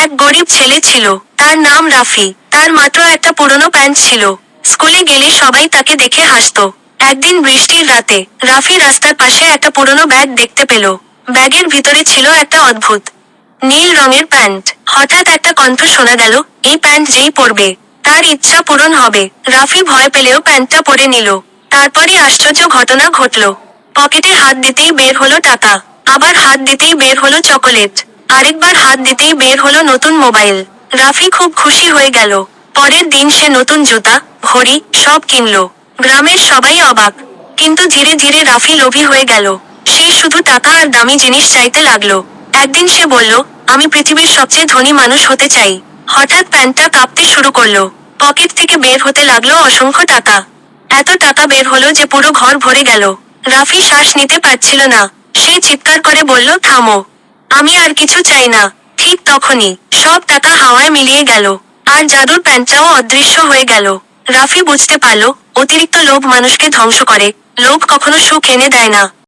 এক গরিব ছেলে ছিল। তার নাম রাফি। তার মাত্র একটা পুরনো প্যান্ট ছিল। স্কুলে গেলে সবাই তাকে দেখে হাসতো। একদিন বৃষ্টির রাতে রাফি রাস্তার পাশে একটা পুরনো ব্যাগ দেখতে পেল। ব্যাগের ভিতরে ছিল একটা অদ্ভুত নীল রঙের প্যান্ট। হঠাৎ একটা কণ্ঠ শোনা গেল, এই প্যান্ট যেই পরবে তার ইচ্ছা পূরণ হবে। রাফি ভয় পেলেও প্যান্টটা পরে নিল। তারপরই আশ্চর্য ঘটনা ঘটল। পকেটে হাত দিতেই বের হলো টাকা। আবার হাত দিতেই বের হলো চকোলেট। আরেকবার হাত দিতেই বের হলো নতুন মোবাইল। রাফি খুব খুশি হয়ে গেল। পরের দিন সে নতুন জুতা, ঘড়ি সব কিনল। গ্রামের সবাই অবাক। কিন্তু ধীরে ধীরে রাফি লোভী হয়ে গেল। সে শুধু টাকা আর দামি জিনিস চাইতে লাগলো। একদিন সে বলল, আমি পৃথিবীর সবচেয়ে ধনী মানুষ হতে চাই। হঠাৎ প্যান্টটা কাঁপতে শুরু করলো। পকেট থেকে বের হতে লাগলো অসংখ্য টাকা। এত টাকা বের হলো যে পুরো ঘর ভরে গেল। রাফি শ্বাস নিতে পারছিল না। সে চিৎকার করে বলল, থামো। আমি আর কিছু চাই না। ঠিক তখনই সব টাকা হাওয়ায় মিলিয়ে গেল। আর জাদুর প্যান্টটাও অদৃশ্য হয়ে গেল। রাফি বুঝতে পারল, অতিরিক্ত লোভ মানুষকে ধ্বংস করে। লোভ কখনো সুখ এনে দেয় না।